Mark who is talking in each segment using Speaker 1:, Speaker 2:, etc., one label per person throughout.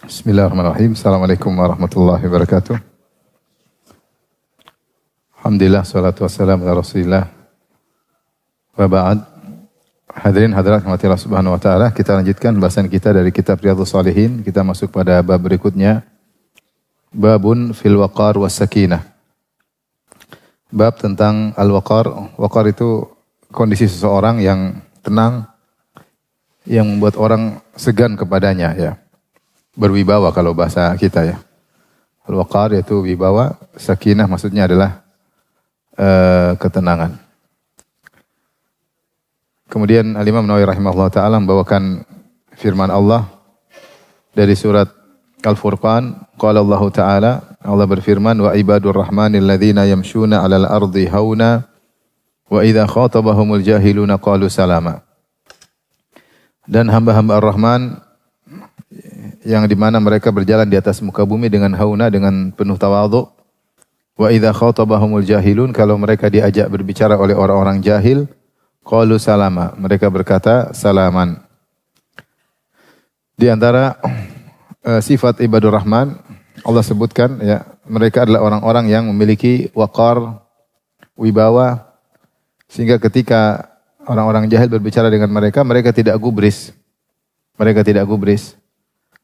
Speaker 1: Bismillahirrahmanirrahim. Assalamualaikum warahmatullahi wabarakatuh. Alhamdulillah, salatu wassalamu ala rasulillah. Wa ba'd. Hadirin hadirat rahmati Allah subhanahu wa ta'ala. Kita lanjutkan bahasan kita dari kitab Riyadhus Shalihin. Kita masuk pada bab berikutnya. Babun fil waqar was sakinah. Bab tentang al-waqar. Waqar itu kondisi seseorang yang tenang, yang membuat orang segan kepadanya, ya. Berwibawa kalau bahasa kita, ya. Al-waqar yaitu wibawa, sakinah maksudnya adalah ketenangan. Kemudian Al-Imam Nawawi rahimahullah ta'ala membawakan firman Allah dari surat Al-Furqan. Qala Allah ta'ala, Allah berfirman, wa ibadur rahmanil ladzina yamshuna 'alal ardi hauna wa idza khatabahumul jahiluna qalu salama. Dan hamba-hamba Ar-Rahman yang di mana mereka berjalan di atas muka bumi dengan hauna, dengan penuh tawadhu. Wa idza khatabahumul jahilun, kalau mereka diajak berbicara oleh orang-orang jahil, qalu salama, mereka berkata salaman. Di antara sifat ibadur rahman Allah sebutkan, ya, mereka adalah orang-orang yang memiliki waqar, wibawa, sehingga ketika orang-orang jahil berbicara dengan mereka, mereka tidak gubris. Mereka tidak gubris.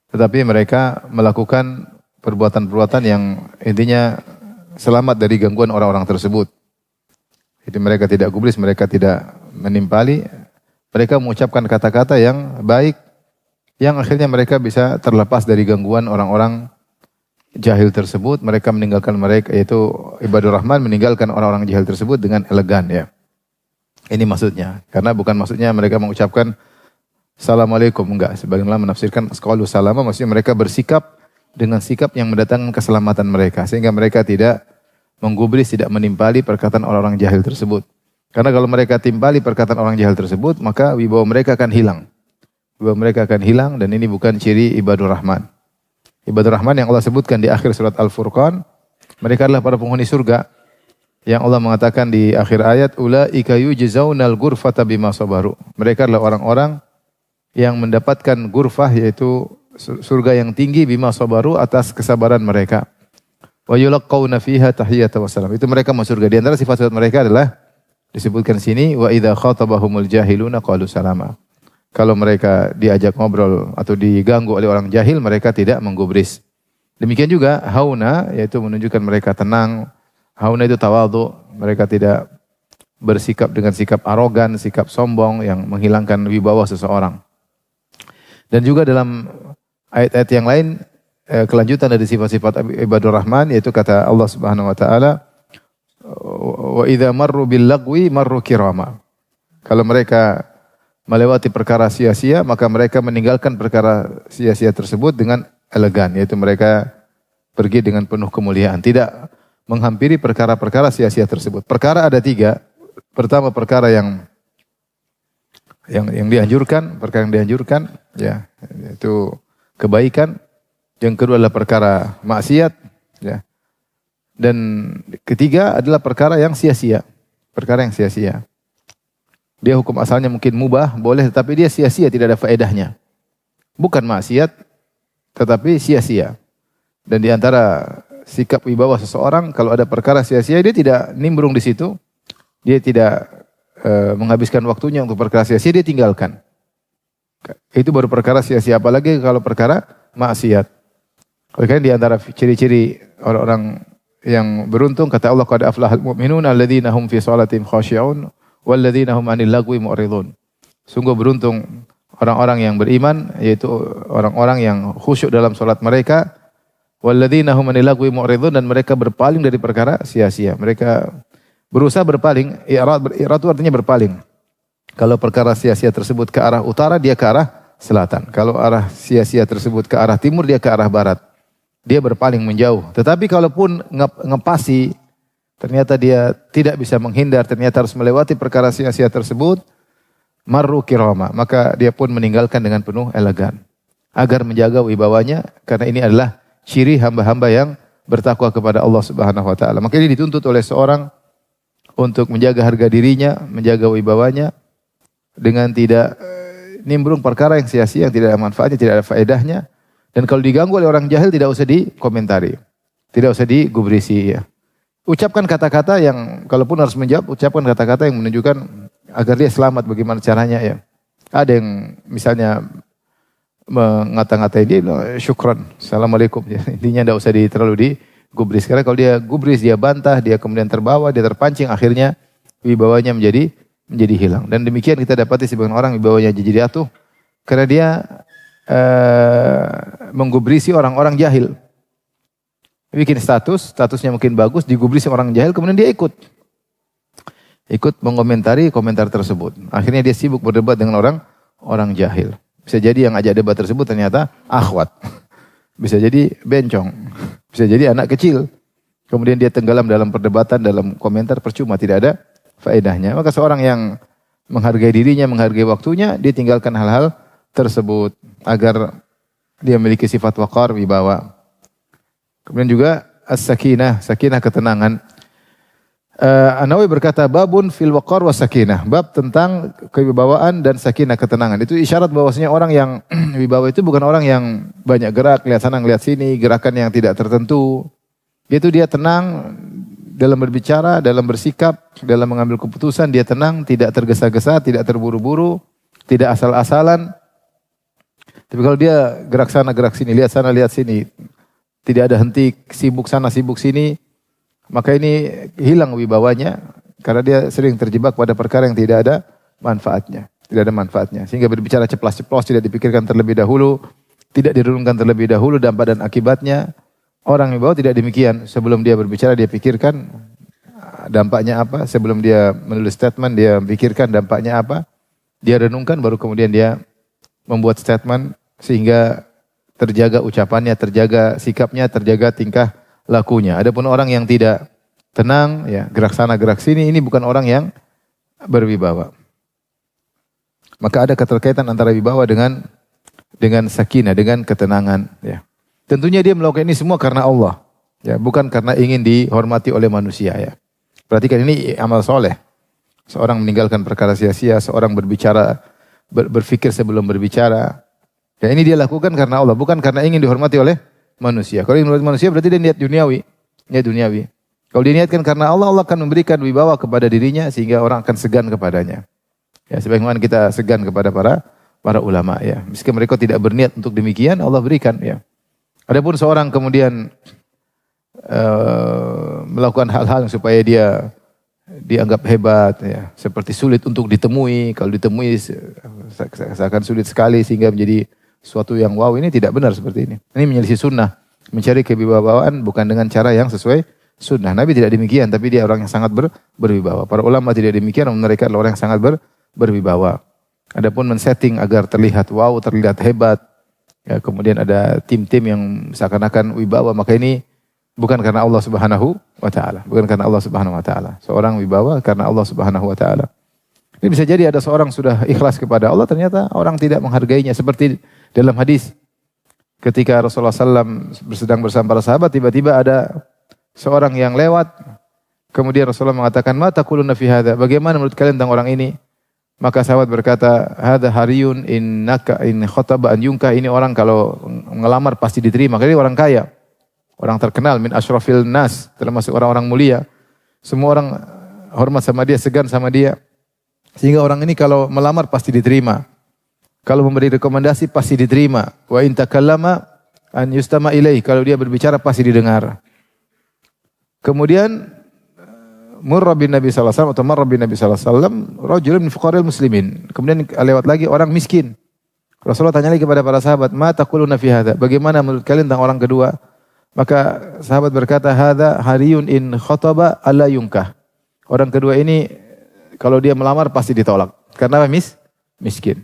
Speaker 1: Tetapi mereka melakukan perbuatan-perbuatan yang intinya selamat dari gangguan orang-orang tersebut. Jadi mereka tidak gubris, mereka tidak menimpali. Mereka mengucapkan kata-kata yang baik, yang akhirnya mereka bisa terlepas dari gangguan orang-orang jahil tersebut. Mereka meninggalkan mereka, yaitu ibadur rahman meninggalkan orang-orang jahil tersebut dengan elegan, ya. Ini maksudnya. Karena bukan maksudnya mereka mengucapkan Assalamualaikum, enggak. Sebagian ulama menafsirkan qalu salama, maksudnya mereka bersikap dengan sikap yang mendatangkan keselamatan mereka, sehingga mereka tidak menggubris, tidak menimpali perkataan orang-orang jahil tersebut. Karena kalau mereka timpali perkataan orang jahil tersebut, maka wibawa mereka akan hilang. Wibawa mereka akan hilang, dan ini bukan ciri ibadur rahman. Ibadur rahman yang Allah sebutkan di akhir surat Al-Furqan, mereka adalah para penghuni surga. Yang Allah mengatakan di akhir ayat, ulaika yujzaunal ghurfata bima sabaru. Mereka adalah orang-orang yang mendapatkan gurfah, yaitu surga yang tinggi, bima sabaru, atas kesabaran mereka. Wa yulaqauna fiha tahiyatan wassalam. Itu mereka masuk surga. Di antara sifat-sifat mereka adalah disebutkan sini, wa idza khatabahumul jahiluna qalu salama. Kalau mereka diajak ngobrol atau diganggu oleh orang jahil, mereka tidak menggubris. Demikian juga hauna, yaitu menunjukkan mereka tenang. Hauna itu tawadhu, mereka tidak bersikap dengan sikap arogan, sikap sombong yang menghilangkan wibawa seseorang. Dan juga dalam ayat-ayat yang lain, kelanjutan dari sifat-sifat ibadur rahman, yaitu kata Allah Subhanahu wa taala, wa idza marru bil lagwi marru kirama. Kalau mereka melewati perkara sia-sia, maka mereka meninggalkan perkara sia-sia tersebut dengan elegan, yaitu mereka pergi dengan penuh kemuliaan, tidak menghampiri perkara-perkara sia-sia tersebut. Perkara ada 3. Pertama, perkara yang dianjurkan, perkara yang dianjurkan, ya, itu kebaikan. Yang kedua adalah perkara maksiat, ya. Dan ketiga adalah perkara yang sia-sia. Perkara yang sia-sia. Dia hukum asalnya mungkin mubah, boleh, tetapi dia sia-sia, tidak ada faedahnya. Bukan maksiat, tetapi sia-sia. Dan di antara sikap wibawa seseorang, kalau ada perkara sia-sia, dia tidak nimbrung di situ. Dia tidak menghabiskan waktunya untuk perkara sia-sia, dia tinggalkan. Itu baru perkara sia-sia, apalagi kalau perkara maksiat. Oleh karena di antara ciri-ciri orang-orang yang beruntung, kata Allah, qad aflahal mu'minun alladzina hum fi shalatihim khashi'un walladzina hum 'anil lagwi mu'ridun. Sungguh beruntung orang-orang yang beriman, yaitu orang-orang yang khusyuk dalam salat mereka, walladzina hum 'anil lagwi mu'ridun, dan mereka berpaling dari perkara sia-sia. Mereka berusaha berpaling. I'rad itu artinya berpaling. Kalau perkara sia-sia tersebut ke arah utara, dia ke arah selatan. Kalau arah sia-sia tersebut ke arah timur, dia ke arah barat. Dia berpaling menjauh. Tetapi kalaupun ngepasi, ternyata dia tidak bisa menghindar, ternyata harus melewati perkara sia-sia tersebut, marru kirama, maka dia pun meninggalkan dengan penuh elegan. Agar menjaga wibawanya, karena ini adalah ciri hamba-hamba yang bertakwa kepada Allah Subhanahu wa taala. Maka ini dituntut oleh seorang untuk menjaga harga dirinya, menjaga wibawanya dengan tidak nimbrung perkara yang sia-sia, yang tidak ada manfaatnya, tidak ada faedahnya, Dan kalau diganggu oleh orang jahil tidak usah dikomentari. Tidak usah digubrisi ya. Ucapkan kata-kata yang kalaupun harus menjawab, ucapkan kata-kata yang menunjukkan agar dia selamat bagaimana caranya ya. Ada yang misalnya mengata-ngatai dia, syukran, assalamualaikum. Intinya tidak usah terlalu digubris. Karena kalau dia gubris, dia bantah, dia kemudian terbawa, dia terpancing, akhirnya wibawanya menjadi hilang. Dan demikian kita dapati sebagian orang wibawanya jadi jatuh karena dia menggubrisi orang-orang jahil. Bikin statusnya mungkin bagus, digubrisi orang jahil, kemudian dia ikut mengomentari komentar tersebut. Akhirnya dia sibuk berdebat dengan orang jahil. Bisa jadi yang ajak debat tersebut ternyata akhwat. Bisa jadi bencong. Bisa jadi anak kecil. Kemudian dia tenggelam dalam perdebatan, dalam komentar, percuma, tidak ada faedahnya. Maka seorang yang menghargai dirinya, menghargai waktunya, dia tinggalkan hal-hal tersebut agar dia memiliki sifat waqar, wibawa. Kemudian juga as-sakinah, sakinah ketenangan. An-Nawawi berkata babun fil waqar was sakinah, bab tentang kewibawaan dan sakinah ketenangan. Itu isyarat bahwasanya orang yang wibawa itu bukan orang yang banyak gerak, lihat sana lihat sini, gerakan yang tidak tertentu. Itu dia tenang dalam berbicara, dalam bersikap, dalam mengambil keputusan, dia tenang, tidak tergesa-gesa, tidak terburu-buru, tidak asal-asalan. Tapi kalau dia gerak sana gerak sini, lihat sana lihat sini, tidak ada henti, sibuk sana sibuk sini, maka ini hilang wibawanya karena dia sering terjebak pada perkara yang tidak ada manfaatnya. Tidak ada manfaatnya. Sehingga berbicara ceplas-ceplos, tidak dipikirkan terlebih dahulu, tidak direnungkan terlebih dahulu dampak dan akibatnya. Orang wibawa tidak demikian. Sebelum dia berbicara dia pikirkan dampaknya apa. Sebelum dia menulis statement dia pikirkan dampaknya apa. Dia renungkan baru kemudian dia membuat statement sehingga terjaga ucapannya, terjaga sikapnya, terjaga tingkah lakunya. Adapun orang yang tidak tenang, ya gerak sana gerak sini, ini bukan orang yang berwibawa. Maka ada keterkaitan antara wibawa dengan sakinah, dengan ketenangan. Ya. Tentunya dia melakukan ini semua karena Allah, ya bukan karena ingin dihormati oleh manusia. Ya. Perhatikan ini amal soleh. Seorang meninggalkan perkara sia-sia, seorang berbicara, berpikir sebelum berbicara. Ya ini dia lakukan karena Allah, bukan karena ingin dihormati oleh manusia. Kalau ingin dihormati manusia berarti dia niat duniawi. Niat duniawi. Kalau dia niatkan karena Allah, Allah akan memberikan wibawa kepada dirinya sehingga orang akan segan kepadanya. Ya sebagaimana kita segan kepada para ulama ya. Meski mereka tidak berniat untuk demikian, Allah berikan ya. Adapun seorang kemudian melakukan hal-hal supaya dia dianggap hebat ya, seperti sulit untuk ditemui, kalau ditemui seakan sulit sekali sehingga menjadi suatu yang wow, ini tidak benar seperti ini. Ini menyelisih sunnah. Mencari kewibawaan bukan dengan cara yang sesuai sunnah. Nabi tidak demikian, tapi dia orang yang sangat berwibawa. Para ulama tidak demikian, mereka adalah orang yang sangat berwibawa. Adapun men-setting agar terlihat wow, terlihat hebat, ya, kemudian ada tim-tim yang seakan-akan wibawa, maka ini bukan karena Allah Subhanahu wa taala. Bukan karena Allah Subhanahu wa taala. Seorang wibawa karena Allah Subhanahu wa taala. Ini bisa jadi ada seorang sudah ikhlas kepada Allah, ternyata orang tidak menghargainya. Seperti dalam hadis, ketika Rasulullah SAW sedang bersama para sahabat, tiba-tiba ada seorang yang lewat, kemudian Rasulullah mengatakan, "Ma taquluna fi hadza?" Bagaimana menurut kalian tentang orang ini? Maka sahabat berkata, "Hadza hariyun innaka in khataba an yunkah." Ini orang kalau ngelamar pasti diterima. Karena dia orang kaya, orang terkenal, min asyrafil nas, termasuk orang-orang mulia. Semua orang hormat sama dia, segan sama dia. Sehingga orang ini kalau melamar pasti diterima. Kalau memberi rekomendasi pasti diterima. Wa in takallama an yustama ilaih. Kalau dia berbicara pasti didengar. Kemudian murra bin Nabi sallallahu alaihi wasallam atau marra bin Nabi sallallahu alaihi wasallam rajulun min fuqara'il muslimin. Kemudian lewat lagi orang miskin. Rasulullah tanya lagi kepada para sahabat, "Ma taquluna fi hadza?" Bagaimana menurut kalian tentang orang kedua? Maka sahabat berkata, "Hadza hariyun in khataba alla yunkah." Orang kedua ini kalau dia melamar pasti ditolak. Karena apa? Miskin.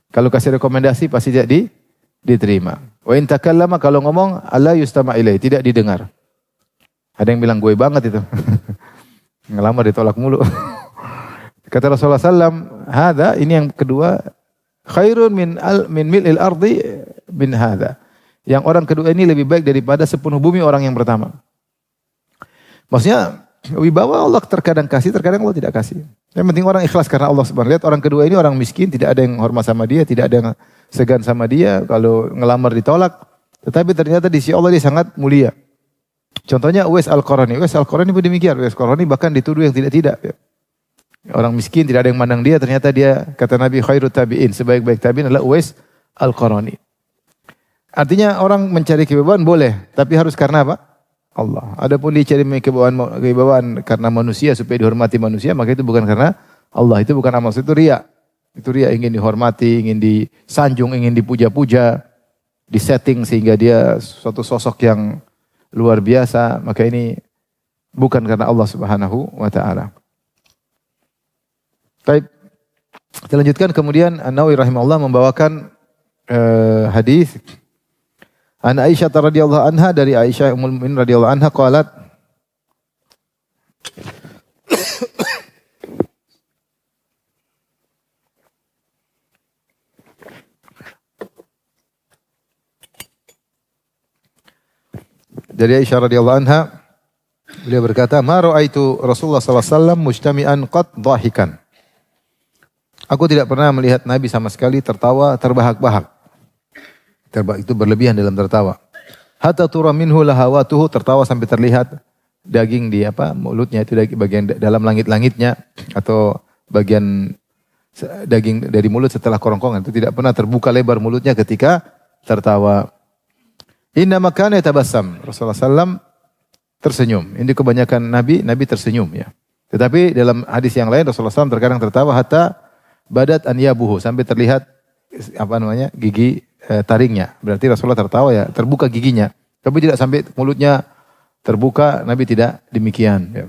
Speaker 1: Kalau kasih rekomendasi pasti tidak diterima. Wa in takallama, kalau ngomong alla yustama ilai, tidak didengar. Ada yang bilang gue banget itu. Ngelamar ditolak mulu. Kata Rasulullah SAW, "Hadza," ini yang kedua, "khairun min mil'il ardi min hadza." Yang orang kedua ini lebih baik daripada sepenuh bumi orang yang pertama. Maksudnya wibawa Allah terkadang kasih, terkadang Allah tidak kasih. Yang penting orang ikhlas karena Allah Subhanahu wa taala. Lihat orang kedua ini orang miskin, tidak ada yang hormat sama dia, tidak ada yang segan sama dia, kalau ngelamar ditolak. Tetapi ternyata di sisi Allah dia sangat mulia. Contohnya Uwais Al-Qarani. Uwais Al-Qarani pun demikian. Uwais Al-Qarani bahkan dituduh yang tidak-tidak. Ya. Orang miskin, tidak ada yang mandang dia. Ternyata dia, kata Nabi, khairut tabi'in. Sebaik-baik tabi'in adalah Uwais Al-Qarani. Artinya orang mencari kewibawaan boleh. Tapi harus karena apa? Allah. Adapun dia cari kewibawaan karena manusia, supaya dihormati manusia, maka itu bukan karena Allah. Itu bukan amal. Itu riya. Itu riya, ingin dihormati, ingin disanjung, ingin dipuja-puja. Disetting sehingga dia suatu sosok yang luar biasa, maka ini bukan karena Allah Subhanahu wa taala. Baik. Kita lanjutkan, kemudian An-Nawawi rahimahullah membawakan hadis An Aisyah radhiyallahu anha, dari Aisyah ummul mukminin radhiyallahu anha qalat dari Aisyah radhiyallahu anha, beliau berkata, "Ma ra'aitu Rasulullah sallallahu alaihi wasallam mujtami'an qad dhahikan." Aku tidak pernah melihat Nabi sama sekali tertawa terbahak-bahak. Itu berlebihan dalam tertawa. Hatta tura minhu lahawatuhu, tertawa sampai terlihat daging di mulutnya, itu bagian dalam langit-langitnya, atau bagian daging dari mulut setelah kerongkongan. Itu tidak pernah terbuka lebar mulutnya ketika tertawa. Inna makana tabassam. Rasulullah SAW tersenyum. Ini kebanyakan Nabi tersenyum ya. Tetapi dalam hadis yang lain Rasulullah SAW terkadang tertawa hatta badat anyabuhu, sampai terlihat gigi taringnya. Berarti Rasulullah tertawa ya, terbuka giginya. Tapi tidak sampai mulutnya terbuka, Nabi tidak demikian ya.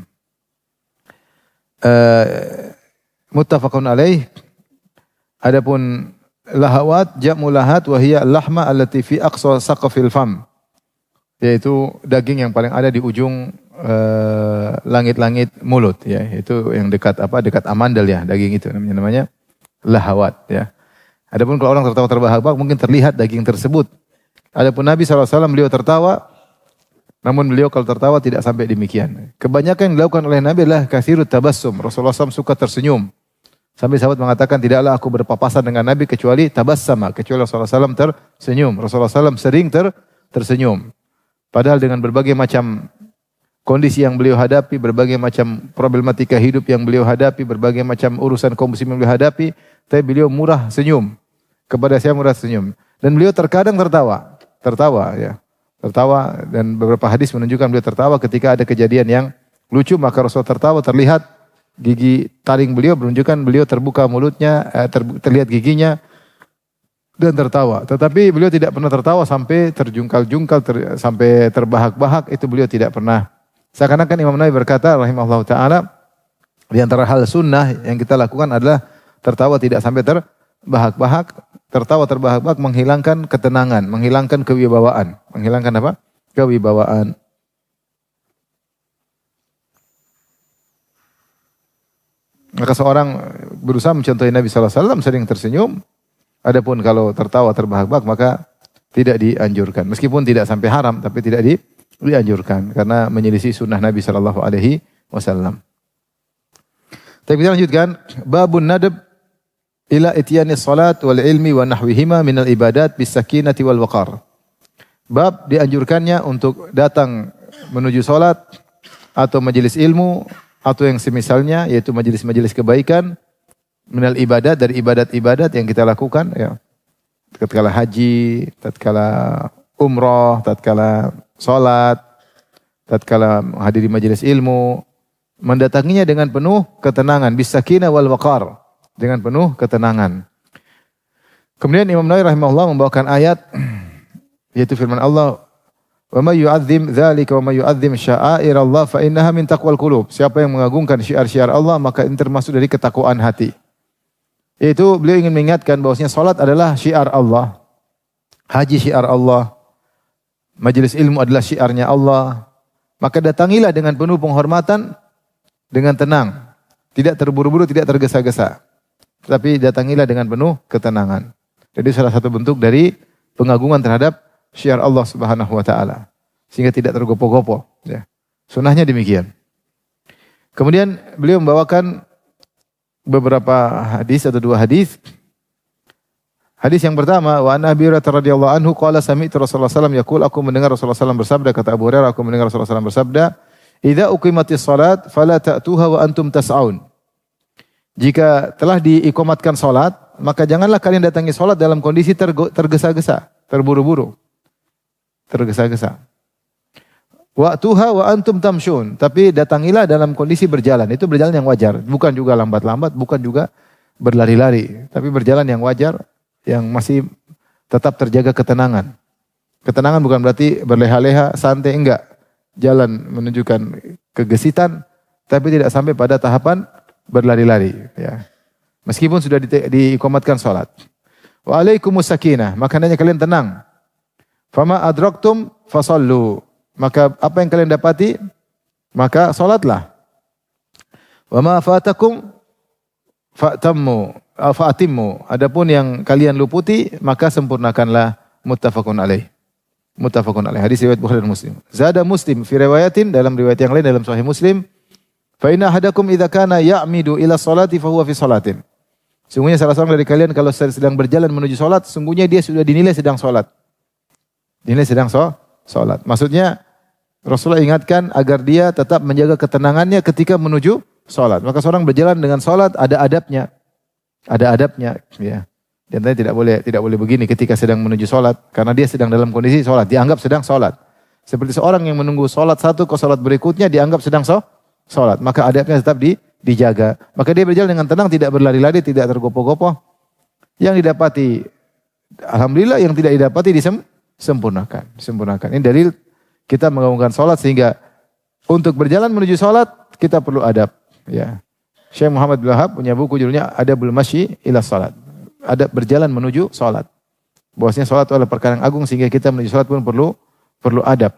Speaker 1: Muttafaqun alaih. Adapun lahawat, jam'u lahat wa hiya lahma allati fi aqsa saqafil fam. Yaitu daging yang paling ada di ujung langit-langit mulut ya. Itu yang dekat amandel ya, daging itu namanya lahawat ya. Adapun kalau orang tertawa terbahak-bahak mungkin terlihat daging tersebut. Adapun Nabi SAW beliau tertawa, namun beliau kalau tertawa tidak sampai demikian. Kebanyakan yang dilakukan oleh Nabi adalah kasirut tabassum. Rasulullah SAW suka tersenyum. Sampai sahabat mengatakan, tidaklah aku berpapasan dengan Nabi kecuali tabassama, kecuali Rasulullah SAW tersenyum. Rasulullah SAW sering tersenyum. Padahal dengan berbagai macam kondisi yang beliau hadapi, berbagai macam problematika hidup yang beliau hadapi, berbagai macam urusan kaum muslimin yang beliau hadapi, tapi beliau murah senyum. Kepada saya murah senyum. Dan beliau terkadang tertawa ya. Tertawa, dan beberapa hadis menunjukkan beliau tertawa ketika ada kejadian yang lucu, maka Rasulullah tertawa, terlihat gigi taring beliau, menunjukkan beliau terbuka mulutnya, terlihat giginya dan tertawa. Tetapi beliau tidak pernah tertawa sampai terjungkal-jungkal, sampai terbahak-bahak, itu beliau tidak pernah. Seakan-akan Imam Nawawi berkata rahimahullah ta'ala, di antara hal sunnah yang kita lakukan adalah tertawa tidak sampai terbahak-bahak. Tertawa terbahak-bahak menghilangkan ketenangan, menghilangkan kewibawaan. Menghilangkan apa? Kewibawaan. Maka seorang berusaha mencontohi Nabi SAW sering tersenyum. Adapun kalau tertawa terbahak-bahak maka tidak dianjurkan. Meskipun tidak sampai haram, tapi tidak dianjurkan karena menyelisih sunnah Nabi SAW. Tapi kita lanjutkan. Babun nadab ila itiyani salat wal ilmi wa nahwihima minal ibadat bis sakinati wal waqar. Bab dianjurkannya untuk datang menuju salat atau majelis ilmu atau yang semisalnya, yaitu majelis-majelis kebaikan, minal ibadat, dari ibadat-ibadat yang kita lakukan ya. Tatkala haji, tatkala umrah, tatkala salat, tatkala menghadiri majelis ilmu, mendatanginya dengan penuh ketenangan, bis sakinah wal waqar, dengan penuh ketenangan. Kemudian Imam Nawawi rahimahullah membawakan ayat, yaitu firman Allah, "Wa may yu'azzim dzalika wa may yu'azzim sya'airallah fa innaha min taqwal qulub." Siapa yang mengagungkan syiar-syiar Allah, maka ini termasuk dari ketakwaan hati. Yaitu beliau ingin mengingatkan bahwasanya salat adalah syiar Allah, haji syiar Allah, majelis ilmu adalah syiarnya Allah. Maka datangilah dengan penuh penghormatan, dengan tenang, tidak terburu-buru, tidak tergesa-gesa. Tetapi datangilah dengan penuh ketenangan. Jadi salah satu bentuk dari pengagungan terhadap syiar Allah Subhanahu wa taala, sehingga tidak tergopoh-gopoh ya. Sunnahnya demikian. Kemudian beliau membawakan beberapa hadis atau dua hadis. Hadis yang pertama, wa an Abi Hurairah radhiyallahu anhu qala sami'tu Rasulullah sallallahu alaihi wasallam yaqul, aku mendengar Rasulullah sallallahu bersabda, kata Abu Hurairah, aku mendengar Rasulullah sallallahu bersabda, idza uqimatis salat fala ta'tuha wa antum tas'aun. Jika telah diiqamatkan salat, maka janganlah kalian datangi salat dalam kondisi tergesa-gesa, terburu-buru. Tergesa-gesa. Wa'tuha wa antum tamshun, tapi datangilah dalam kondisi berjalan. Itu berjalan yang wajar, bukan juga lambat-lambat, bukan juga berlari-lari, tapi berjalan yang wajar, yang masih tetap terjaga ketenangan. Ketenangan bukan berarti berleha-leha, santai, enggak. Jalan menunjukkan kegesitan, tapi tidak sampai pada tahapan berlari-lari. Ya. Meskipun sudah diiqamatkan salat. Wa alaikumus sakinah, maka hendaknya kalian tenang. Fama adraktum fasallu, maka apa yang kalian dapati, maka salatlah. Wa ma fatakum fa'atimmu, adapun yang kalian luputi maka sempurnakanlah. Muttafaqun alaih. Muttafaqun alaih. Hadis riwayat Bukhari dan Muslim. Zada Muslim fi riwayatin, dalam riwayat yang lain dalam Sahih Muslim, fa inna ahadakum idza kana ya'midu ila salati fa huwa fi salatin. Sungguhnya salah seorang dari kalian kalau sedang berjalan menuju salat, sungguhnya dia sudah dinilai sedang salat. Dinilai sedang salat. Maksudnya Rasulullah ingatkan agar dia tetap menjaga ketenangannya ketika menuju salat. Maka seorang berjalan dengan salat ada adabnya. Ada adabnya, ya. Dan tidak boleh begini ketika sedang menuju salat, karena dia sedang dalam kondisi salat, dianggap sedang salat. Seperti seorang yang menunggu salat satu ke salat berikutnya dianggap sedang salat, maka adabnya tetap dijaga. Maka dia berjalan dengan tenang, tidak berlari-lari, tidak tergopoh-gopoh. Yang didapati, alhamdulillah, yang tidak didapati disempurnakan. Ini dalil kita mengagungkan salat, sehingga untuk berjalan menuju salat kita perlu adab, ya. Syekh Muhammad bin Wahab punya buku judulnya Adabul Masyi ila Salat. Adab berjalan menuju salat. Bahwasanya salat itu adalah perkara yang agung, sehingga kita menuju salat pun perlu adab.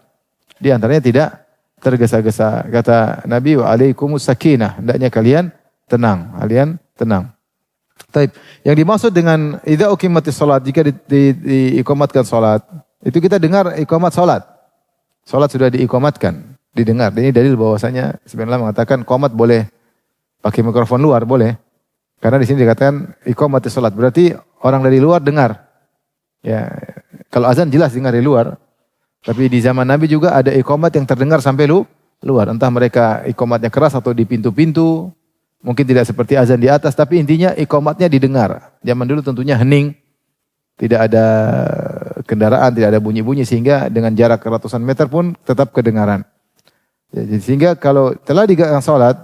Speaker 1: Di antaranya tidak tergesa-gesa. Kata Nabi, wa alaikumus sakinah, hendaknya kalian tenang. Taib. Yang dimaksud dengan idza uqimatis salat, jika diiqamatkan salat, itu kita dengar iqamat salat. Salat sudah diiqamatkan, didengar. Ini dalil bahwasanya sebenarnya mengatakan qomat boleh pakai mikrofon luar, boleh. Karena di sini dikatakan iqamatis salat, berarti orang dari luar dengar. Ya, kalau azan jelas dengar dari luar. Tapi di zaman Nabi juga ada iqamat yang terdengar sampai luar. Entah mereka iqamatnya keras atau di pintu-pintu. Mungkin tidak seperti azan di atas, tapi intinya iqamatnya didengar. Zaman dulu tentunya hening. Tidak ada kendaraan, tidak ada bunyi-bunyi, sehingga dengan jarak ratusan meter pun tetap kedengaran. Ya, sehingga kalau telah digerakkan salat,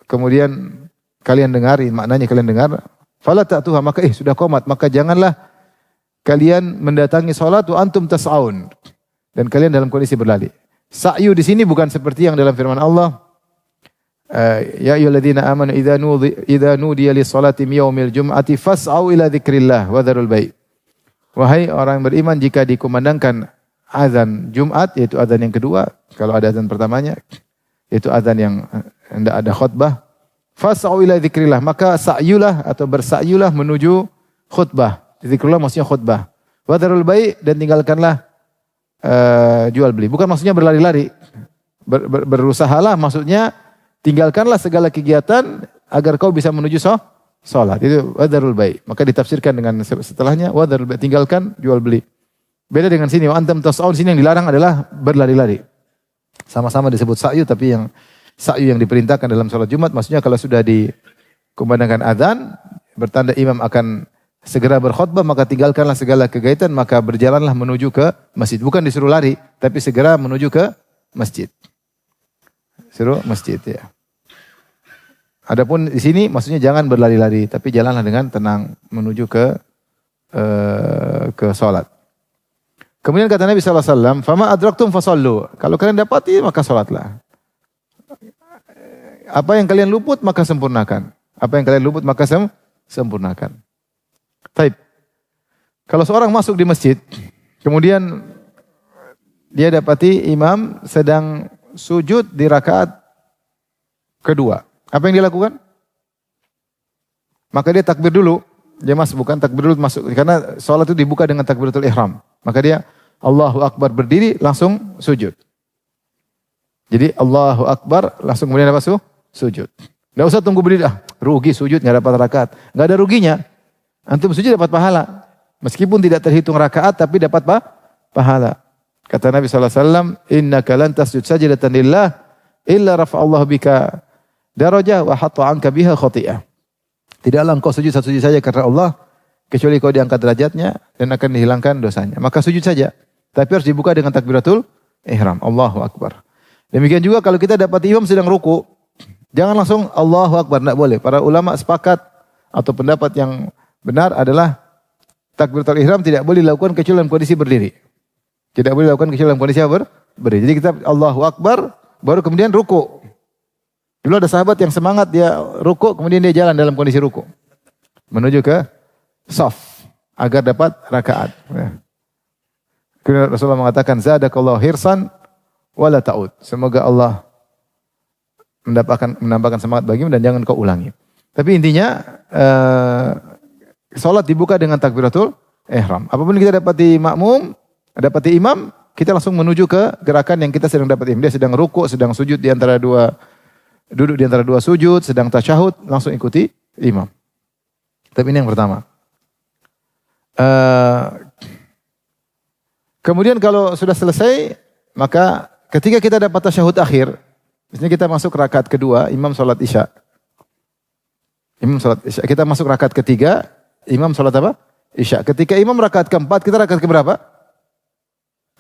Speaker 1: kemudian kalian dengar, maknanya kalian dengar, fala ta'tuha, maka sudah qomat, maka janganlah kalian mendatangi salat wa antum tas'aun, dan kalian dalam kondisi berlari. Sa'yu di sini bukan seperti yang dalam firman Allah, ya ayyuhalladzina amanu idza nudiya lis-salati min yaumil jum'ati fas'au ila dzikrillah wa dzarul bai'. Wahai orang beriman, jika dikumandangkan azan Jumat, yaitu azan yang kedua, kalau ada azan pertamanya, yaitu azan yang hendak ada khutbah, fas'au ila dzikrillah, maka sa'yulah atau bersa'yulah menuju khutbah. Zikrullah maksudnya khutbah. Wa dzarul bai', dan tinggalkanlah jual beli. Bukan maksudnya berlari-lari. Berusahalah, maksudnya tinggalkanlah segala kegiatan agar kau bisa menuju salat. Itu wa dzarul bai'. Maka ditafsirkan dengan setelahnya wa dzarul bai', tinggalkan jual beli. Beda dengan sini, wa antum tas'aun, sini yang dilarang adalah berlari-lari. Sama-sama disebut sa'yu, tapi yang sa'yu yang diperintahkan dalam salat Jumat, maksudnya kalau sudah dikumandangkan azan, bertanda imam akan segera berkhutbah, maka tinggalkanlah segala kegiatan, maka berjalanlah menuju ke masjid. Bukan disuruh lari, tapi segera menuju ke masjid. Suruh masjid, ya. Adapun di sini maksudnya jangan berlari-lari, tapi jalanlah dengan tenang menuju ke salat. Kemudian kata Nabi SAW, fama adraktum fasallu. Kalau kalian dapati, maka salatlah. Apa yang kalian luput, maka sempurnakan. Sempurnakan. Taib. Kalau seorang masuk di masjid, kemudian dia dapati imam sedang sujud di rakaat kedua. Apa yang dia lakukan? Maka dia takbir dulu. Dia bukan takbir dulu masuk. Karena sholat itu dibuka dengan takbiratul ihram. Maka dia Allahu Akbar, berdiri, langsung sujud. Jadi Allahu Akbar, langsung kemudian apa? Sujud. Tidak usah tunggu berdiri. Rugi sujud, nggak dapat rakaat. Nggak ada ruginya. Antum sujud dapat pahala. Meskipun tidak terhitung rakaat tapi dapat pahala. Kata Nabi SAW, innaka lan tasjud sajdatan lillah illa rafa'allahu bika darajah wa hatta anka biha khati'ah. Tidaklah engkau sujud satu sujud saja karena Allah, kecuali kau diangkat derajatnya dan akan dihilangkan dosanya. Maka sujud saja. Tapi harus dibuka dengan takbiratul ihram. Allahu Akbar. Demikian juga kalau kita dapat imam sedang ruku, jangan langsung Allahu Akbar. Tidak boleh. Para ulama sepakat atau pendapat yang benar adalah takbiratul ihram tidak boleh dilakukan kecuali dalam kondisi berdiri. Tidak boleh dilakukan kecuali dalam kondisi berdiri. Jadi kita Allahu Akbar, baru kemudian ruku. Dulu ada sahabat yang semangat, dia ruku, kemudian dia jalan dalam kondisi ruku. Menuju ke shaf, agar dapat rakaat. Rasulullah mengatakan, zadakallahu hirsan wala ta'ud. Semoga Allah menambahkan semangat bagimu dan jangan kau ulangi. Tapi intinya, salat dibuka dengan takbiratul ihram. Apapun kita dapati makmum, dapati imam, kita langsung menuju ke gerakan yang kita sedang dapat imam. Dia sedang ruku, sedang sujud di antara dua, duduk di antara dua sujud, sedang tasyahud, langsung ikuti imam. Tapi ini yang pertama. Kemudian kalau sudah selesai, maka ketika kita dapat tasyahud akhir, misalnya kita masuk rakaat kedua, imam sholat isya. Kita masuk rakaat ketiga, imam sholat apa? Isya. Ketika imam rakaat keempat, kita rakaat keberapa?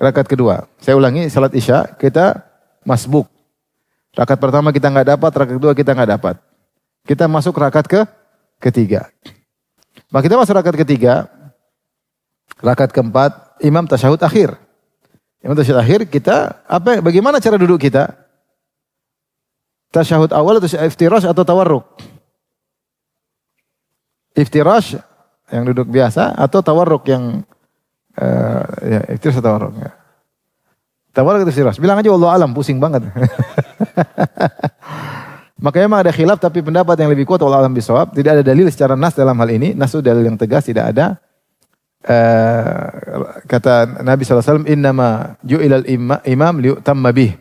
Speaker 1: Rakaat kedua. Saya ulangi, sholat isya, kita masbuk. Rakaat pertama kita nggak dapat, rakaat kedua kita nggak dapat. Kita masuk rakaat ketiga. Maka kita masuk rakaat ketiga, rakaat keempat, imam tasyahud akhir. Imam tasyahud akhir, kita bagaimana cara duduk kita? Tasyahud awal atau iftirash atau tawarruk? Iftirash yang duduk biasa atau tawarruk yang iftirash atau tawarruk? Tawarruk atau iftirash? Bilang aja wallahu alam, pusing banget. Makanya memang ada khilaf, tapi pendapat yang lebih kuat wallahu alam bisawab, tidak ada dalil secara nas dalam hal ini. Nas itu dalil yang tegas, tidak ada. Kata Nabi SAW, innama ju'ilal imam liutamma bih.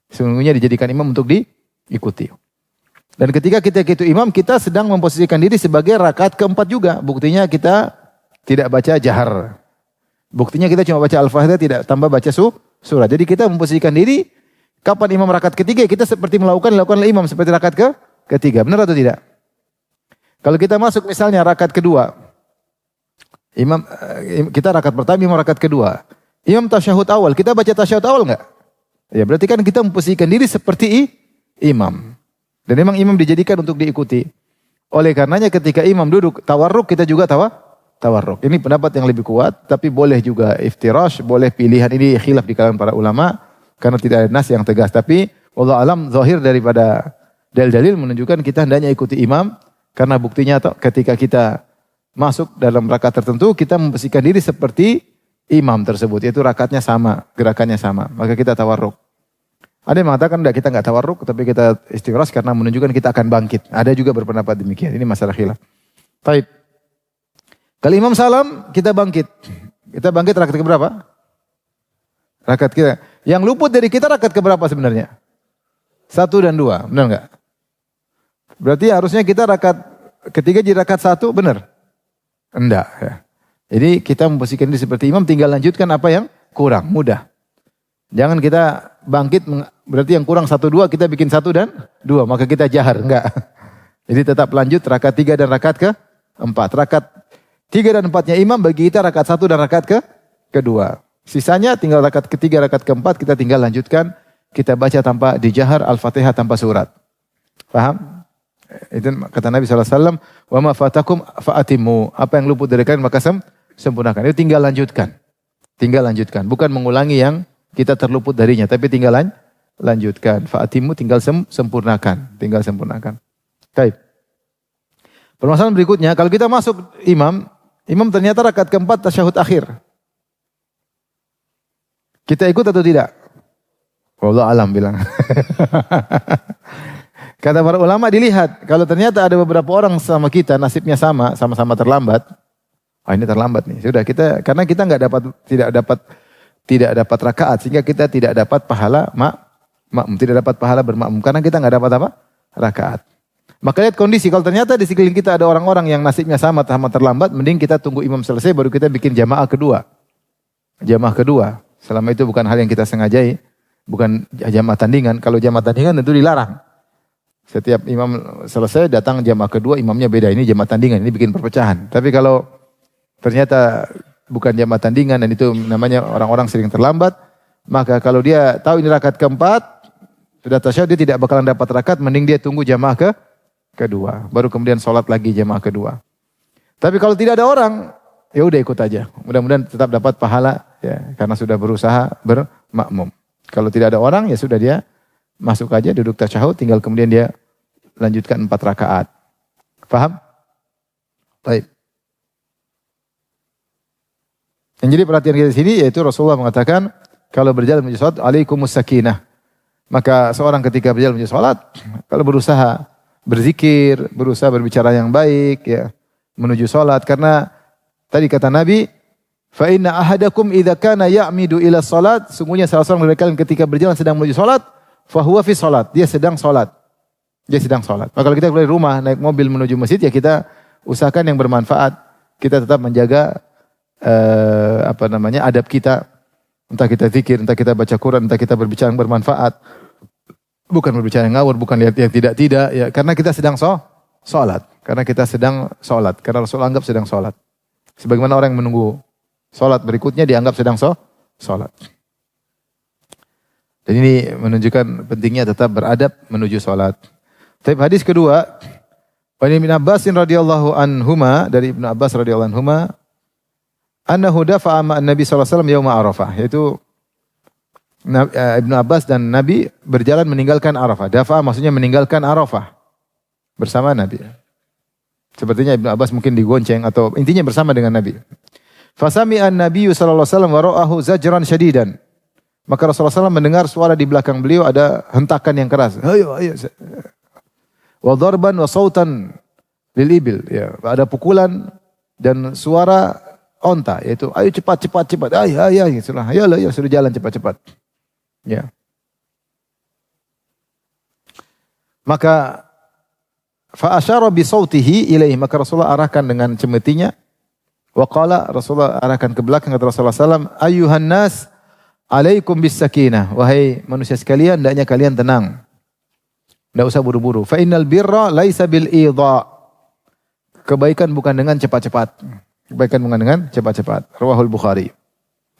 Speaker 1: Sesungguhnya dijadikan imam untuk diikuti. Dan ketika kita itu imam, kita sedang memposisikan diri sebagai rakaat keempat juga. Buktinya kita tidak baca jahar. Buktinya kita cuma baca Al-Fatihah, tidak tambah baca surah. Jadi kita memposisikan diri, kapan imam rakaat ketiga, kita seperti dilakukan oleh imam seperti rakaat ketiga. Benar atau tidak? Kalau kita masuk misalnya rakaat kedua, kita rakaat pertama, imam rakaat kedua. Imam tasyahud awal, kita baca tasyahud awal enggak? Ya, berarti kan kita memposisikan diri seperti imam. Dan memang imam dijadikan untuk diikuti. Oleh karenanya ketika imam duduk tawarruk, kita juga tawarruk. Ini pendapat yang lebih kuat, tapi boleh juga iftirash, boleh pilihan. Ini khilaf di kalangan para ulama karena tidak ada nas yang tegas. Tapi wallahu alam, zahir daripada dalil-dalil menunjukkan kita hendaknya ikuti imam, karena buktinya ketika kita masuk dalam rakaat tertentu, kita memposisikan diri seperti imam tersebut, yaitu rakaatnya sama, gerakannya sama. Maka kita tawarruk. Ada yang mengatakan kita nggak tawarruk, tapi kita istighras karena menunjukkan kita akan bangkit. Ada juga berpendapat demikian. Ini masalah khilaf. Baik. Kalau imam salam, kita bangkit. Kita bangkit rakaat keberapa? Rakaat kita. Yang luput dari kita rakaat keberapa sebenarnya? 1 dan 2, benar nggak? Berarti harusnya kita rakaat ketiga jadi rakaat 1, benar? Enggak. Ya. Jadi kita memposisikan diri seperti imam, tinggal lanjutkan apa yang kurang, mudah. Jangan kita bangkit, berarti yang kurang 1, 2, kita bikin 1 dan 2, maka kita jahar, enggak. Jadi tetap lanjut rakaat 3 dan rakaat ke-4. Rakaat 3 dan 4-nya imam, bagi kita rakaat 1 dan rakaat kedua. Sisanya tinggal rakaat ketiga, rakaat keempat, kita tinggal lanjutkan, kita baca tanpa dijahar, Al-Fatihah tanpa surat. Paham? Itu kata Nabi SAW, wa ma fatakum fa'atimu. Apa yang luput dari kalian maka sempurnakan. Itu tinggal lanjutkan. Tinggal lanjutkan. Bukan mengulangi yang kita terluput darinya, tapi tinggal lanjutkan. Fa'atimu tinggal sempurnakan. Tinggal sempurnakan. Baik. Permasalahan berikutnya, kalau kita masuk imam ternyata rakaat keempat tasyahud akhir. Kita ikut atau tidak? Wallahu alam bilang. Kata para ulama dilihat, kalau ternyata ada beberapa orang sama kita nasibnya sama-sama terlambat. Ini terlambat nih. Sudah kita, karena kita tidak dapat rakaat, sehingga kita tidak dapat pahala makmum, tidak dapat pahala bermakmum karena kita nggak dapat apa? Rakaat. Maka lihat kondisi, kalau ternyata di sekeliling kita ada orang-orang yang nasibnya sama terlambat, mending kita tunggu imam selesai baru kita bikin jamaah kedua. Jamaah kedua. Selama itu bukan hal yang kita sengajai, bukan jamaah tandingan. Kalau jamaah tandingan tentu dilarang. Setiap imam selesai datang jamaah kedua, imamnya beda. Ini jamaah tandingan, ini bikin perpecahan. Tapi kalau ternyata bukan jamaah tandingan dan itu namanya orang-orang sering terlambat, maka kalau dia tahu ini rakaat keempat, sudah tasyahud dia tidak bakalan dapat rakaat, mending dia tunggu jamaah kedua. Baru kemudian sholat lagi jamaah kedua. Tapi kalau tidak ada orang, ya udah ikut aja. Mudah-mudahan tetap dapat pahala ya, karena sudah berusaha bermakmum. Kalau tidak ada orang, ya sudah dia masuk aja, duduk tasyahud, tinggal kemudian dia lanjutkan 4 rakaat. Paham? Baik. Yang jadi perhatian kita di sini yaitu Rasulullah mengatakan kalau berjalan menuju salat alaikumus sakinah. Maka seorang ketika berjalan menuju salat kalau berusaha berzikir, berusaha berbicara yang baik ya, menuju salat karena tadi kata Nabi, fa inna ahadakum idza kana ya'midu ila salat, sungguhnya salah seorang dari kalian ketika berjalan sedang menuju salat, fa huwa fi salat, dia sedang salat. Dia sedang salat. Maka kalau kita keluar dari rumah naik mobil menuju masjid ya kita usahakan yang bermanfaat. Kita tetap menjaga adab kita. Entah kita zikir, entah kita baca Quran, entah kita berbicara yang bermanfaat. Bukan berbicara yang ngawur, bukan lihat yang tidak-tidak ya, karena kita sedang salat. Karena kita sedang salat. Karena Rasul anggap sedang salat. Sebagaimana orang yang menunggu salat berikutnya dianggap sedang salat. Dan ini menunjukkan pentingnya tetap beradab menuju salat. Tapi hadis kedua, Ibnu Abbas radhiyallahu anhuma, dari Ibnu Abbas radhiyallahu anhuma, annahu dafa'a ma'an Nabi sallallahu alaihi wasallam yauma Arafah, yaitu Ibnu Abbas dan Nabi berjalan meninggalkan Arafah. Dafa'a maksudnya meninggalkan Arafah bersama Nabi. Sepertinya Ibnu Abbas mungkin digonceng atau intinya bersama dengan Nabi. Fasami'an Nabi sallallahu alaihi wasallam wa ra'ahu zajran syadidan. Maka Rasulullah SAW mendengar suara di belakang beliau ada hentakan yang keras. Ayo. Wa darban wa sautan lil ibil. Ya, ada pukulan dan suara onta, yaitu ayo cepat. Ayo. Suruh jalan cepat. Ya. Maka fa asyara bi sautihi ilaihi, maka Rasulullah arahkan dengan cemetinya. Wa qala, Rasulullah arahkan ke belakang, kata Rasulullah SAW, ayyuhan nas alaikum bis sakinah, wahai manusia sekalian, hendaknya kalian tenang. Tidak usah buru-buru. Fa innal birra laisa bil idha. Kebaikan bukan dengan cepat-cepat. Kebaikan bukan dengan cepat-cepat. Rawahul Bukhari.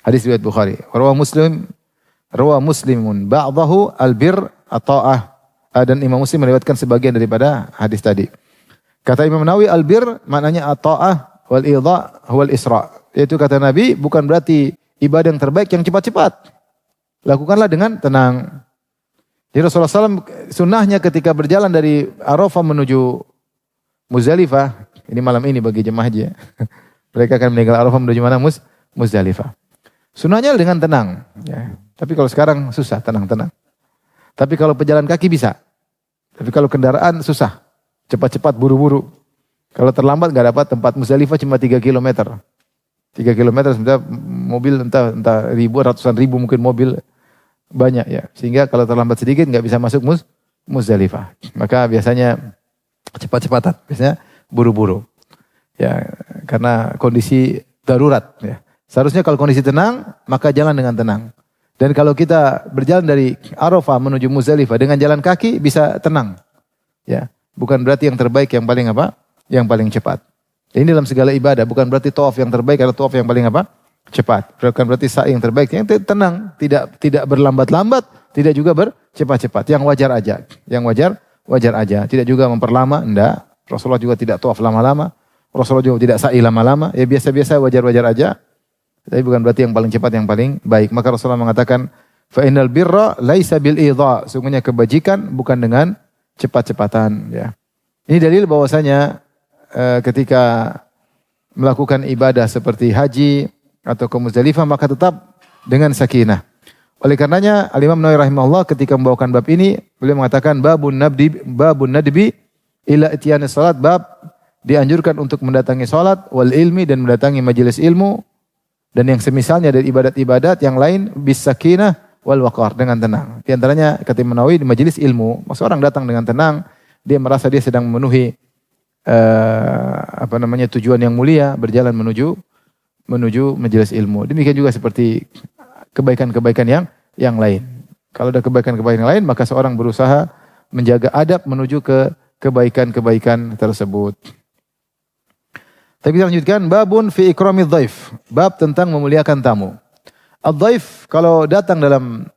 Speaker 1: Hadis riwayat Bukhari. Rawa Muslimun ba'dahu al-bir at-ta'ah. Dan Imam Muslim meriwayatkan sebagian daripada hadis tadi. Kata Imam Nawawi, al-bir maknanya at-ta'ah wal idha huwal isra. Yaitu kata Nabi bukan berarti ibadah yang terbaik yang cepat-cepat. Lakukanlah dengan tenang. Jadi Rasulullah SAW sunnahnya ketika berjalan dari Arafah menuju Muzdalifah, ini malam ini bagi jemaah haji ya. Mereka akan meninggal Arafah menuju mana? Muzdalifah. Sunnahnya dengan tenang. Ya. Tapi kalau sekarang susah, tenang-tenang. Tapi kalau pejalan kaki bisa. Tapi kalau kendaraan susah. Cepat-cepat, buru-buru. Kalau terlambat nggak dapat tempat. Muzdalifah cuma 3 kilometer. 3 kilometer sebenarnya mobil entah ribuan, ratusan ribu mungkin mobil. Banyak ya. Sehingga kalau terlambat sedikit nggak bisa masuk Muzdalifah. Maka biasanya cepat-cepatan. Biasanya buru-buru. Ya, karena kondisi darurat ya. Seharusnya kalau kondisi tenang, maka jalan dengan tenang. Dan kalau kita berjalan dari Arafah menuju Muzdalifah dengan jalan kaki bisa tenang. Ya, bukan berarti yang terbaik yang paling apa? Yang paling cepat. Ini dalam segala ibadah, bukan berarti tawaf yang terbaik atau tawaf yang paling apa? Cepat. Bukan berarti sa'i yang terbaik, yang tenang, tidak berlambat-lambat, tidak juga bercepat-cepat. Yang wajar aja. Yang wajar aja. Tidak juga memperlama, enggak. Rasulullah juga tidak tawaf lama-lama. Rasulullah juga tidak sa'i lama-lama. Ya biasa-biasa, wajar-wajar aja. Tapi bukan berarti yang paling cepat, yang paling baik. Maka Rasulullah mengatakan, fa innal birra laisa bil idha. Sungguhnya kebajikan bukan dengan cepat-cepatan. Ya. Ini dalil bahwasanya ketika melakukan ibadah seperti haji atau ke Muzdalifah maka tetap dengan sakinah. Oleh karenanya Al-Imam Nawawi rahimahullah ketika membawakan bab ini beliau mengatakan babun nadbi ila ityanis salat, bab dianjurkan untuk mendatangi salat wal ilmi dan mendatangi majelis ilmu dan yang semisalnya dari ibadat-ibadat yang lain bis sakinah wal waqar, dengan tenang. Di antaranya kata Imam Nawawi di majelis ilmu, maksud orang datang dengan tenang, dia merasa dia sedang memenuhi tujuan yang mulia, berjalan menuju majelis ilmu. Demikian juga seperti kebaikan-kebaikan yang lain. Kalau ada kebaikan-kebaikan yang lain, maka seorang berusaha menjaga adab menuju ke kebaikan-kebaikan tersebut. Tapi kita lanjutkan, babun fi ikramid dhaif. Bab tentang memuliakan tamu. Ad-dhaif kalau datang dalam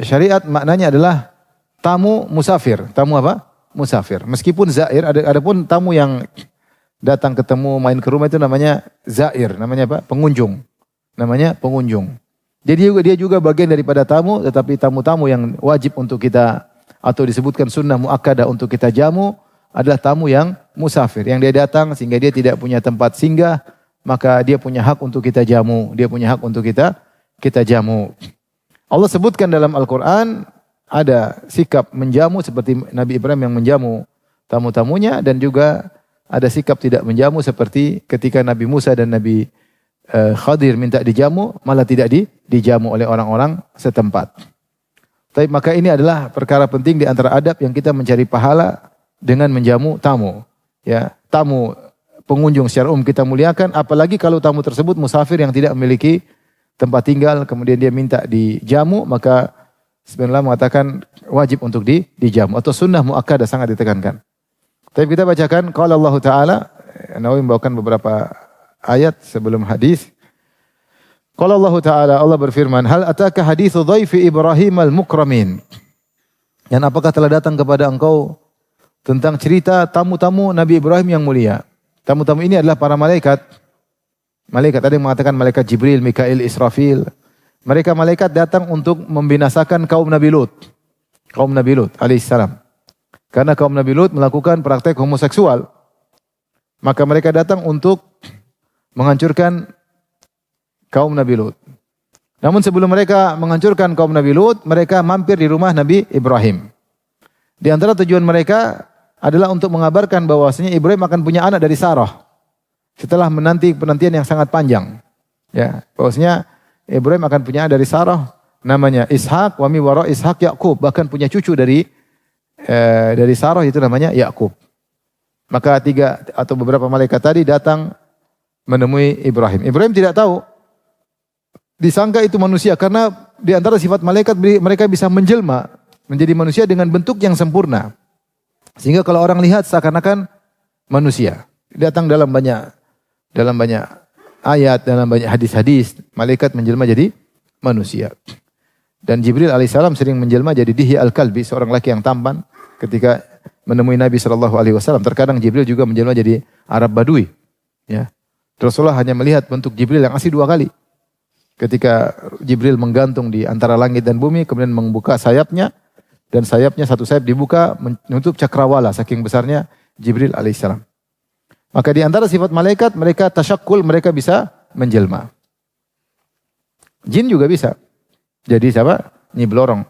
Speaker 1: syariat maknanya adalah tamu musafir. Tamu apa? Musafir. Meskipun zair, ada pun tamu yang datang ketemu main ke rumah itu namanya zair, namanya apa? Pengunjung. Namanya pengunjung. Jadi dia juga bagian daripada tamu, tetapi tamu-tamu yang wajib untuk kita atau disebutkan sunnah muakkadah untuk kita jamu adalah tamu yang musafir, yang dia datang sehingga dia tidak punya tempat singgah, maka dia punya hak untuk kita jamu, dia punya hak untuk kita jamu. Allah sebutkan dalam Al-Quran ada sikap menjamu seperti Nabi Ibrahim yang menjamu tamu-tamunya, dan juga ada sikap tidak menjamu seperti ketika Nabi Musa dan Nabi Khadir minta dijamu, malah tidak dijamu oleh orang-orang setempat. Tapi maka ini adalah perkara penting di antara adab yang kita mencari pahala dengan menjamu tamu. Ya, tamu pengunjung secara umum kita muliakan, apalagi kalau tamu tersebut musafir yang tidak memiliki tempat tinggal, kemudian dia minta dijamu, maka sebenarnya mengatakan wajib untuk dijamu atau sunnah muakkadah sangat ditekankan. Tapi kita bacakan qala Allah Ta'ala, Nawawi membawakan beberapa ayat sebelum hadis. Qala Allah Ta'ala, Allah berfirman, hal ataka hadithu dhaifi Ibrahim al-mukramin. Dan apakah telah datang kepada engkau tentang cerita tamu-tamu Nabi Ibrahim yang mulia. Tamu-tamu ini adalah para malaikat. Malaikat, ada yang mengatakan malaikat Jibril, Mikail, Israfil. Mereka malaikat datang untuk membinasakan kaum Nabi Lut. Kaum Nabi Lut alaihissalam. Karena kaum Nabi Lut melakukan praktek homoseksual. Maka mereka datang untuk menghancurkan kaum Nabi Lut. Namun sebelum mereka menghancurkan kaum Nabi Lut, mereka mampir di rumah Nabi Ibrahim. Di antara tujuan mereka adalah untuk mengabarkan bahwasanya Ibrahim akan punya anak dari Sarah setelah menanti penantian yang sangat panjang. Ya, bahwasanya Ibrahim akan punya anak dari Sarah namanya Ishak, wa mi wara Ishak Yakub, bahkan punya cucu dari Sarah itu namanya Yakub. Maka beberapa malaikat tadi datang menemui Ibrahim. Ibrahim tidak tahu, disangka itu manusia karena di antara sifat malaikat mereka bisa menjelma menjadi manusia dengan bentuk yang sempurna. Sehingga kalau orang lihat seakan-akan manusia. Datang dalam banyak ayat, dalam banyak hadis-hadis, malaikat menjelma jadi manusia. Dan Jibril alaihissalam sering menjelma jadi Dihya al-Kalbi, seorang laki yang tampan ketika menemui Nabi SAW. Terkadang Jibril juga menjelma jadi Arab Badui. Ya. Rasulullah hanya melihat bentuk Jibril yang asli 2 kali. Ketika Jibril menggantung di antara langit dan bumi, kemudian membuka sayapnya, dan sayapnya satu sayap dibuka menutup cakrawala, saking besarnya Jibril alaihissalam. Maka di antara sifat malaikat, mereka tasyakkul, mereka bisa menjelma. Jin juga bisa. Jadi siapa? Nyi Blorong.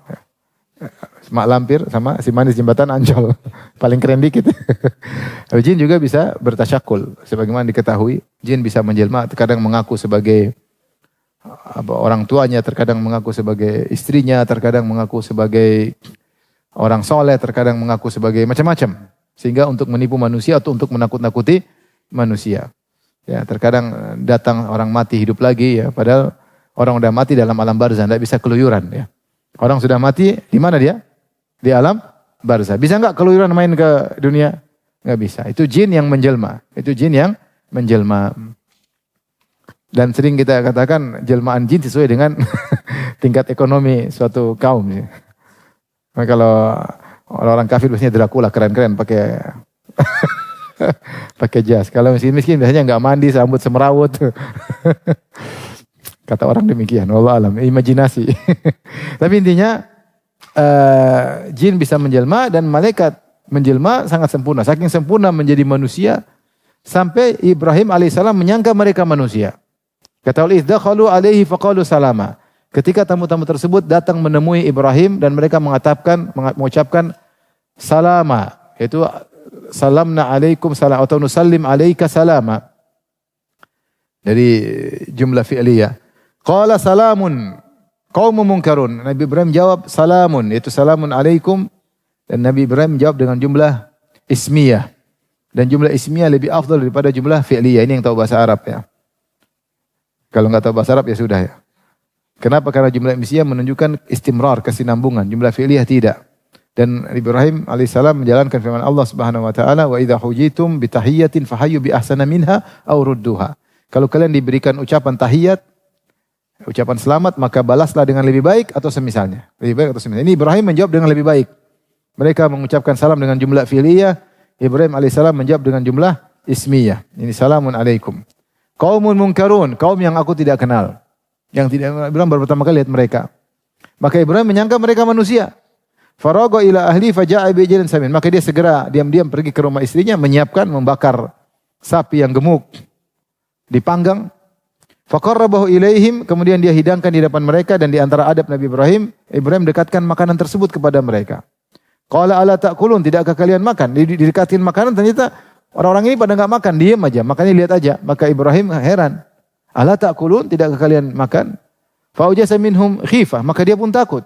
Speaker 1: Mak Lampir sama si manis jembatan Ancol. Paling keren dikit. Jin juga bisa bertasyakul. Sebagaimana diketahui, jin bisa menjelma, terkadang mengaku sebagai orang tuanya, terkadang mengaku sebagai istrinya, terkadang mengaku sebagai orang soleh, terkadang mengaku sebagai macam-macam. Sehingga untuk menipu manusia atau untuk menakut-nakuti manusia. Ya, terkadang datang orang mati hidup lagi, ya, padahal orang sudah mati dalam alam barzah, tidak bisa keluyuran. Ya. Orang sudah mati, di mana dia? Di alam barzah. Bisa enggak keluyuran main ke dunia? Enggak bisa. Itu jin yang menjelma. Itu jin yang menjelma. Dan sering kita katakan jelmaan jin sesuai dengan tingkat ekonomi suatu kaum. Ya. Nah, kalau orang kafir biasanya Dracula keren-keren pakai pakai jas. Kalau miskin-miskin biasanya enggak mandi, rambut semerawut. Kata orang demikian, wallahu alam, imajinasi. Tapi intinya jin bisa menjelma dan malaikat menjelma sangat sempurna. Saking sempurna menjadi manusia sampai Ibrahim alaihissalam menyangka mereka manusia. Kata Allah, "Izdakhalu alaihi faqalu salama." Ketika tamu-tamu tersebut datang menemui Ibrahim dan mereka mengucapkan salama, yaitu salamna alaikum salam atau nusallim alaika salama. Dari jumlah fi'liyah. Qala salamun qaumun munkarun. Nabi Ibrahim jawab salamun, yaitu salamun alaikum, Dan Nabi Ibrahim menjawab dengan jumlah ismiyah. Dan jumlah ismiyah lebih afdal daripada jumlah fi'liyah. Ini yang tahu bahasa Arab ya. Kalau nggak tahu bahasa Arab ya sudah ya. Kenapa? Karena jumlah ismiyah menunjukkan istimrar, kesinambungan. Jumlah fi'liyah tidak. Dan Ibrahim alaihissalam menjalankan firman Allah Subhanahu wa taala, "Wa idza hujitum bi tahiyyatin fahayyu bi ahsana minha aw rudduha." Kalau kalian diberikan ucapan tahiyat, ucapan selamat, maka balaslah dengan lebih baik atau semisalnya. Lebih baik atau semisalnya. Ini Ibrahim menjawab dengan lebih baik. Mereka mengucapkan salam dengan jumlah fi'liyah, Ibrahim alaihissalam menjawab dengan jumlah ismiyah. Ini salamun alaikum. Qaumun munkarun, kaum yang aku tidak kenal. Yang tidak Ibrahim baru pertama kali lihat mereka. Maka Ibrahim menyangka mereka manusia. Faraga ila ahli faja'a bi ijlin samin. Maka dia segera diam-diam pergi ke rumah istrinya menyiapkan membakar sapi yang gemuk dipanggang. Faqarrabahu ilaihim, kemudian dia hidangkan di depan mereka, dan di antara adab Nabi Ibrahim, Ibrahim dekatkan makanan tersebut kepada mereka. Qala ala ta'kulun, tidakkah kalian makan? Didekatin makanan, ternyata orang-orang ini pada enggak makan, diam aja, makanya lihat aja. Maka Ibrahim heran. Ala ta'kulun, tidakkah kalian makan? Fa ujasa minhum khifah, maka dia pun takut.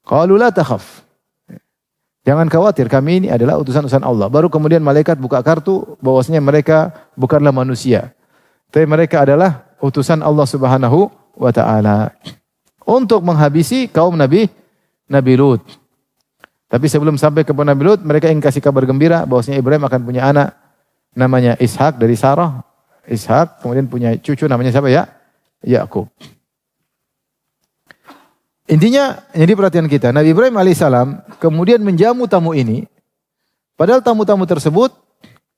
Speaker 1: Qalu la takhaf. Jangan khawatir, kami ini adalah utusan-utusan Allah. Baru kemudian malaikat buka kartu bahwasanya mereka bukanlah manusia, tapi mereka adalah utusan Allah Subhanahu wa taala untuk menghabisi kaum Nabi Lut. Tapi sebelum sampai ke Nabi Lut, mereka ingin kasih kabar gembira bahwasanya Ibrahim akan punya anak namanya Ishak dari Sarah. Ishak kemudian punya cucu namanya siapa ya? Yakub. Intinya, jadi perhatian kita, Nabi Ibrahim alaihissalam kemudian menjamu tamu ini, padahal tamu-tamu tersebut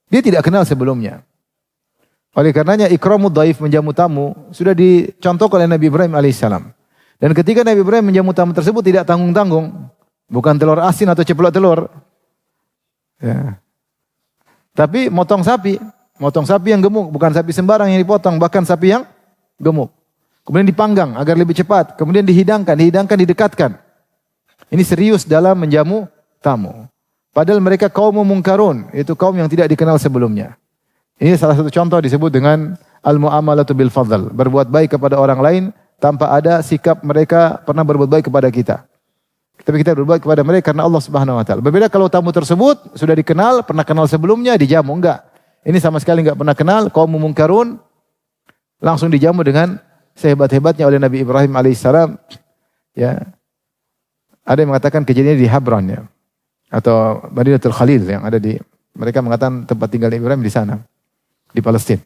Speaker 1: dia tidak kenal sebelumnya. Oleh karenanya ikramud dhaif, menjamu tamu, sudah dicontohkan oleh Nabi Ibrahim alaihissalam. Dan ketika Nabi Ibrahim menjamu tamu tersebut tidak tanggung-tanggung, bukan telur asin atau ceplok telur, ya. Tapi motong sapi yang gemuk, bukan sapi sembarang yang dipotong, bahkan sapi yang gemuk. Kemudian dipanggang agar lebih cepat. Kemudian dihidangkan, didekatkan. Ini serius dalam menjamu tamu. Padahal mereka kaum mungkarun, itu kaum yang tidak dikenal sebelumnya. Ini salah satu contoh disebut dengan al-mu'amalatu bil fadl. Berbuat baik kepada orang lain tanpa ada sikap mereka pernah berbuat baik kepada kita. Tapi kita berbuat kepada mereka karena Allah Subhanahu wa taala. Berbeda kalau tamu tersebut sudah dikenal, pernah kenal sebelumnya, dijamu. Enggak. Ini sama sekali enggak pernah kenal, kaum mungkarun, langsung dijamu dengan sehebat-hebatnya oleh Nabi Ibrahim alaihissalam. Ya. Ada yang mengatakan kejadian di Habran ya, atau Madinatul Khalil yang ada di, mereka mengatakan tempat tinggal Ibrahim di sana, di Palestina.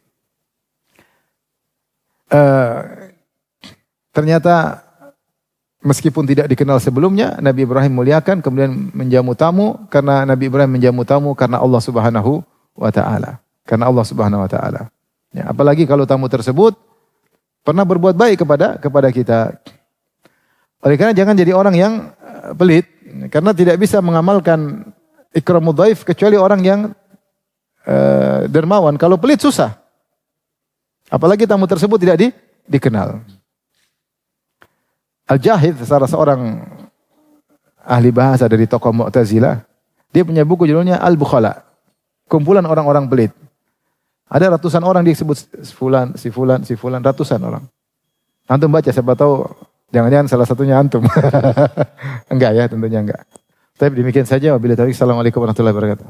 Speaker 1: Ternyata meskipun tidak dikenal sebelumnya, Nabi Ibrahim muliakan, kemudian menjamu tamu, karena Nabi Ibrahim menjamu tamu karena Allah Subhanahu wa taala. Karena Allah Subhanahu wa taala. Ya, apalagi kalau tamu tersebut pernah berbuat baik kepada kita. Oleh karena jangan jadi orang yang pelit, karena tidak bisa mengamalkan ikramud dhaif kecuali orang yang dermawan. Kalau pelit susah. Apalagi tamu tersebut tidak dikenal. Al-Jahid, salah seorang ahli bahasa dari tokoh Mu'tazilah, dia punya buku judulnya Al-Bukhala, kumpulan orang-orang pelit. Ada ratusan orang disebut si fulan, ratusan orang. Antum baca, siapa tahu jangan-jangan salah satunya antum. Enggak ya, tentunya enggak. Tapi demikian saja, wabillahi taufiq. Assalamualaikum warahmatullahi wabarakatuh.